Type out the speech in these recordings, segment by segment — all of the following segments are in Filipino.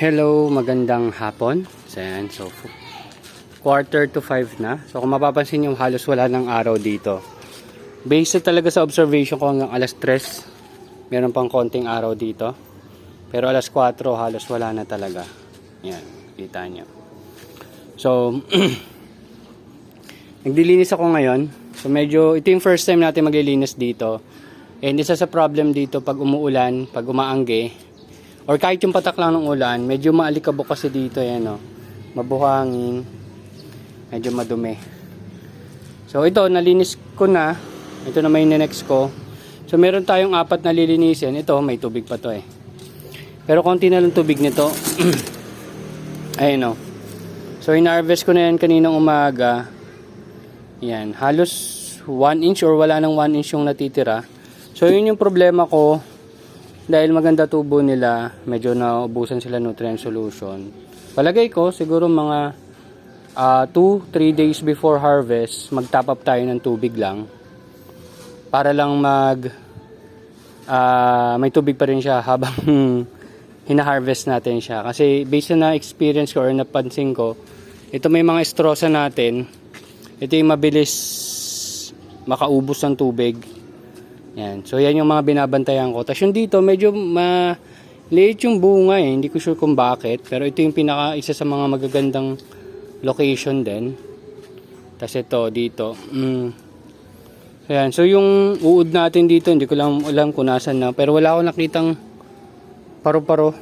Hello, magandang hapon. So, 4:45 na. So, kung mapapansin nyo, halos wala ng araw dito. Based talaga sa observation ko hanggang alas 3, meron pang konting araw dito. Pero alas 4, halos wala na talaga. Yan, kita nyo. So, nagdilinis ako ngayon. So, medyo, ito yung first time natin maglilinis dito. And isa sa problem dito, pag umuulan, pag umaangge, or kahit yung patak lang ng ulan, medyo maalikabok kasi dito, yan o. Mabuhangin, medyo madumi. So ito, nalinis ko na. Ito na may next ko. So meron tayong 4 na lilinisin. Ito, may tubig pa to eh. Pero konti na lang tubig nito. Ayun o. So in-harvest ko na yan kaninang umaga. Yan, halos 1 inch or wala nang 1 inch yung natitira. So yun yung problema ko. Dahil maganda tubo nila, medyo naubusan sila nutrient solution. Palagay ko, siguro mga 2-3 days before harvest, mag-top up tayo ng tubig lang. Para lang may tubig pa rin siya habang hina-harvest natin siya. Kasi based na experience ko or napansin ko, ito may mga estrosa natin. Ito yung mabilis makaubos ng tubig. Yan. So yan yung mga binabantayan ko. Tapos yung dito medyo maliit yung bunga eh. Hindi ko sure kung bakit. Pero ito yung isa sa mga magagandang location din. Tapos ito dito. Ayan. So yung uod natin dito, hindi ko lang alam kung nasan na. Pero wala akong nakitang paro-paro.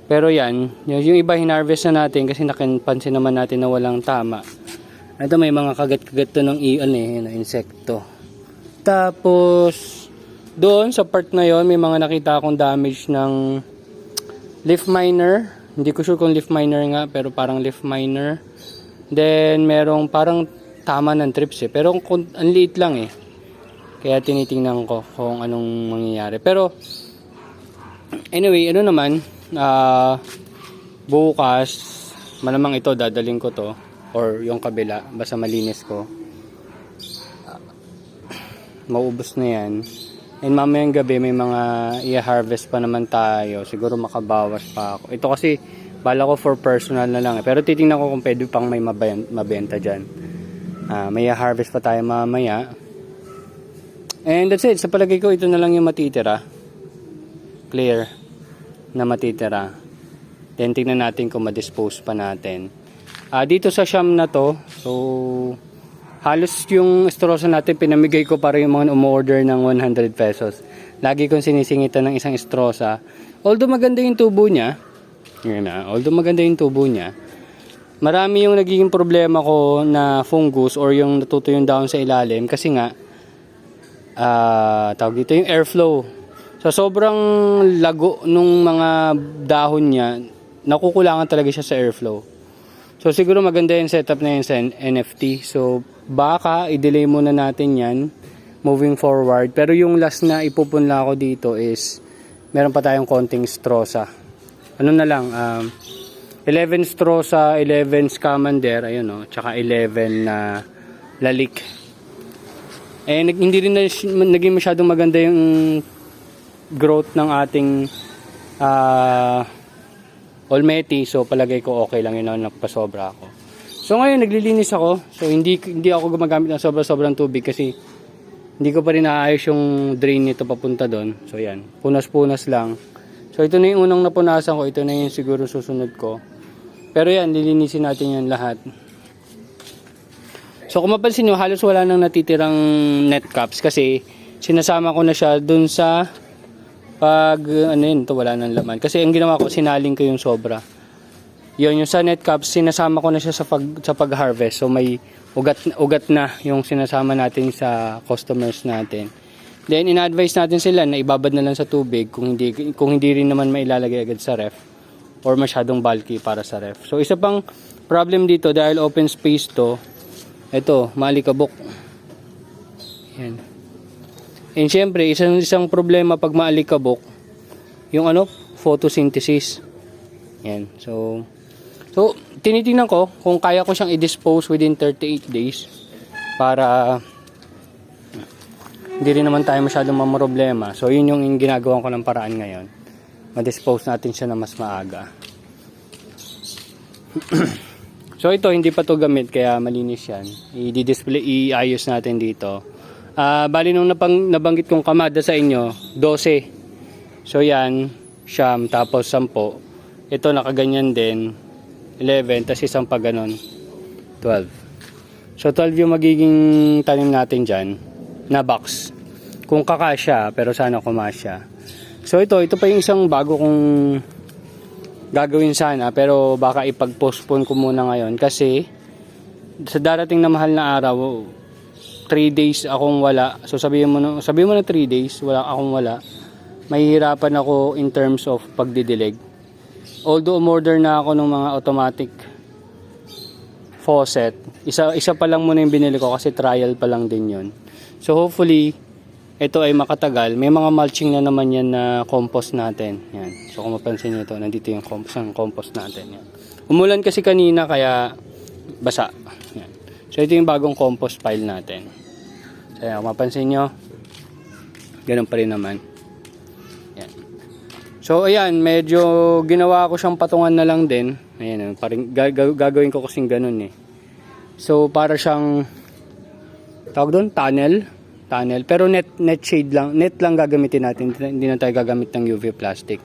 Pero yan. Yung iba hinarvest na natin kasi napansin naman natin na walang tama. Ito may mga kagat-kagat to ng insekto. Tapos, doon sa part na yon may mga nakita akong damage ng leaf miner. Hindi ko sure kung leaf miner nga, pero parang leaf miner. Then, merong parang tama ng trips eh. Pero ang liit lang eh. Kaya tinitingnan ko kung anong mangyayari. Pero, anyway, ano naman, bukas, malamang ito, dadaling ko to. Or yung kabila, basta malinis ko. Maubos na yan. And mamayang gabi may mga i-harvest pa naman tayo. Siguro makabawas pa ako. Ito kasi bala ko for personal na lang. Pero titingnan ko kung pwede pang may mabenta dyan. May i-harvest pa tayo mamaya. And that's it. Sa palagay ko ito na lang yung matitira. Clear na matitira. Then tingnan natin kung ma-dispose pa natin. Dito sa Siam na to. So halos yung estrosa natin pinamigay ko para yung mga umorder ng 100 pesos. Lagi kong sinisingitan ng isang estrosa. Although maganda yung tubo niya. Marami yung nagiging problema ko na fungus or yung natutuyong down sa ilalim. Kasi nga, tawag dito yung airflow. So sobrang lago nung mga dahon niya, nakukulangan talaga siya sa airflow. So siguro maganda yung setup na yun sa NFT. So baka i-delay muna natin yan moving forward. Pero yung last na ipupunla ko dito is meron pa tayong konting strosa. Ano na lang, 11 strosa, 11 scamander, ayun o, tsaka 11 na lalik. Hindi rin naging masyadong maganda yung growth ng ating Olmeti, so palagay ko okay lang yun na nagpasobra ako. So ngayon naglilinis ako. So hindi ako gumagamit ng sobrang tubig kasi hindi ko pa rin naayos yung drain nito papunta doon. So yan, punas-punas lang. So ito na yung unang napunasan ko, ito na yung siguro susunod ko. Pero yan, lilinisin natin yan lahat. So kung mapansin nyo, halos wala nang natitirang net caps kasi sinasama ko na siya doon sa wala nang laman. Kasi ang ginawa ko, sinaling ko yung sobra. Yun, yung sa net caps, sinasama ko na siya sa pag-harvest. So may ugat na yung sinasama natin sa customers natin. Then in-advise natin sila na ibabad na lang sa tubig kung hindi rin naman mailalagay agad sa ref or masyadong bulky para sa ref. So isa pang problem dito dahil open space to, ito, maalikabok. Yan. And syempre, isang problema pag maalikabok, yung photosynthesis. Yan. So tinitingnan ko kung kaya ko siyang i-dispose within 38 days para hindi rin naman tayo masyadong mamroblema. So yun yung ginagawa ko ng paraan ngayon. ma-dispose natin siya na mas maaga. So ito hindi pa to gamit kaya malinis yan. I-display, iayos natin dito. Bali nung nabanggit kong kamada sa inyo, 12. So yan, siyam tapos 10. Ito nakaganyan din, 11 tapos isang pa ganon, 12. So 12 yung magiging tanim natin dyan na box. Kung kakasya, pero sana kumasya. So ito pa yung isang bago kong gagawin sana, pero baka ipag-postpone ko muna ngayon kasi sa darating na mahal na araw, 3 days akong wala. So sabihin mo na 3 days akong wala. Mahihirapan ako in terms of pagdidilig. Although umorder na ako ng mga automatic faucet, isa pa lang muna yung binili ko kasi trial pa lang din yun. So hopefully ito ay makatagal. May mga mulching na naman yan na compost natin. Yan. So kung mapansin nyo ito, nandito yung compost natin. Yan. Umulan kasi kanina kaya basa. Yan. So ito yung bagong compost pile natin. So yan, kung mapansin nyo, ganun pa rin naman. Yan. So ayan, medyo ginawa ko siyang patungan na lang din. Ayan, parang gagawin ko kasing ganun eh. So para siyang tawag doon, tunnel, pero net shade lang, net lang gagamitin natin, hindi na tayo gagamit ng UV plastic.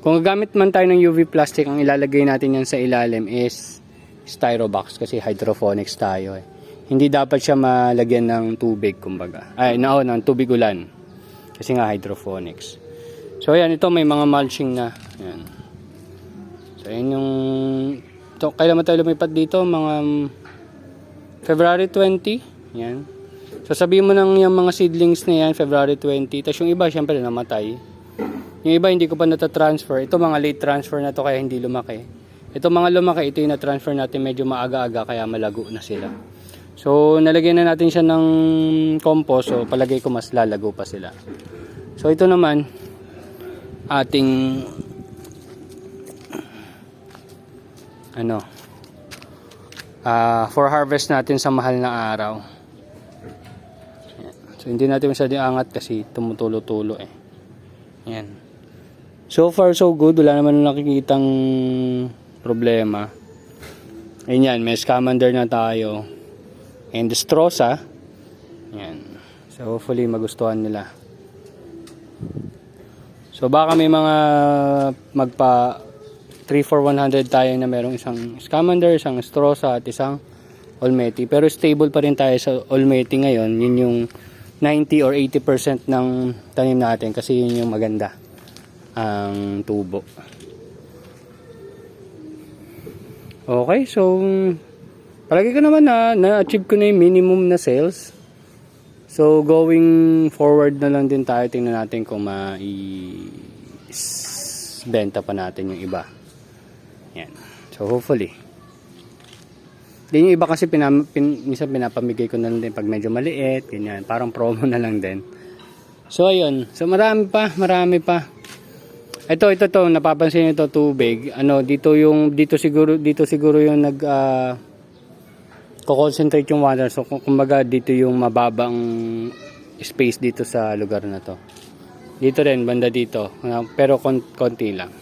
Kung gagamit man tayo ng UV plastic, ang ilalagay natin yan sa ilalim is styrobox kasi hydroponics tayo eh. Hindi dapat siya malagyan ng tubig kumbaga. Ng tubig ulan. Kasi nga hydroponics. So ayan, ito may mga mulching na. Ayan. So ayan yung kailan tayo lumipat dito? Mga February 20. Ayan. So sabihin mo nang yung mga seedlings na yan, February 20. Tapos yung iba, syempre namatay. Yung iba hindi ko pa nata-transfer. Ito mga late transfer na to kaya hindi lumaki. Ito mga lumaki, ito yung na-transfer natin medyo maaga-aga kaya malago na sila. So nalagyan na natin siya ng compost. So palagay ko mas lalago pa sila. So ito naman, ating for harvest natin sa mahal na araw. So hindi natin masyadong angat kasi tumutulo-tulo eh. Yan. So far so good, wala naman nakikitang problema. Ayan, may scamander na tayo. And Destrosa. Yan. So hopefully magustuhan nila. So baka may mga magpa 3-for-100 tayo na merong isang scamander, isang Destrosa at isang Olmeti. Pero stable pa rin tayo sa Olmeti ngayon. Yun yung 90 or 80% ng tanim natin kasi yun yung maganda ang tubo. Okay, so palagi ko naman na-achieve ko na yung minimum na sales. So going forward na lang din tayo, tingnan natin kung benta pa natin yung iba. Yan. So hopefully. Din yung iba kasi minsan pinapamigay ko na lang din pag medyo maliit, ganyan, parang promo na lang din. So ayun, so marami pa. Ito napapansin niyo ito tubig. Dito siguro yung ko-concentrate yung water. So kumbaga dito yung mababang space dito sa lugar na to. Dito rin banda dito, pero konti lang.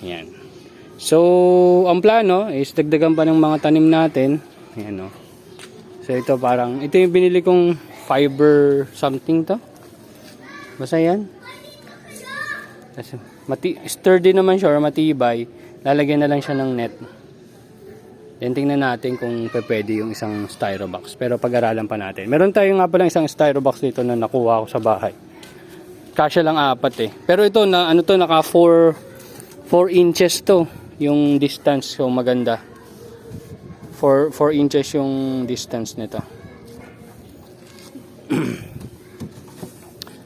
Yan. So, ang plano is dagdagan pa ng mga tanim natin. Ayan o. So, ito yung binili kong fiber something to. Basta yan. Sturdy naman siya or matibay. Lalagyan na lang siya ng net. Then, tingnan natin kung pwede yung isang styrobox. Pero pag-aralan pa natin. Meron tayo nga pala isang styrobox dito na nakuha ko sa bahay. Kasya lang 4 eh. Pero ito, naka 4 inches to. Yung distance, so maganda. 4 inches yung distance nito.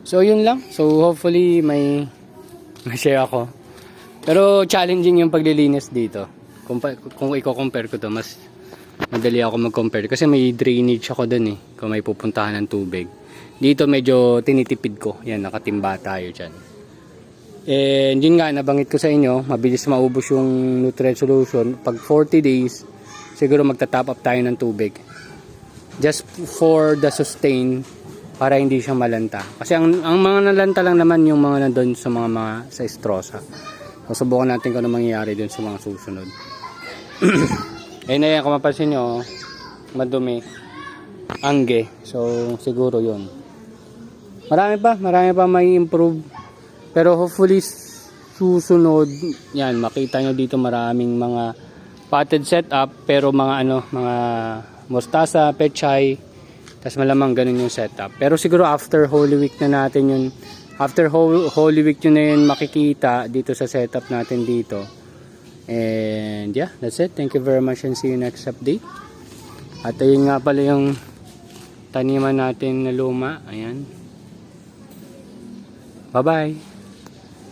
So yun lang. So hopefully may share ako. Pero challenging yung paglilinis dito. Kung i-compare ko to, mas madali ako mag-compare kasi may drainage ako dun eh. Kung may pupuntahan ng tubig. Dito medyo tinitipid ko. Yan, nakatimba tayo dyan. And yun nga, nabanggit ko sa inyo, mabilis maubos yung nutrient solution. Pag 40 days, siguro magta-top up tayo ng tubig. Just for the sustain para hindi siya malanta. Kasi ang mga nalanta lang naman yung mga nandun sa mga sa estrosa. So, subukan natin kung ano mangyayari dun sa mga susunod. Eh na yan, kung mapansin nyo, madumi. Angge. So, siguro yun. Marami pa may improve. Pero hopefully, susunod, yan, makita nyo dito maraming mga potted setup, pero mga mga mustasa, pechay, tas malamang ganun yung setup. Pero siguro after Holy Week na natin yun, after Holy Week yun na yun makikita dito sa setup natin dito. And yeah, that's it. Thank you very much and see you next update. At ayun nga pala yung taniman natin na luma. Ayan. Bye-bye.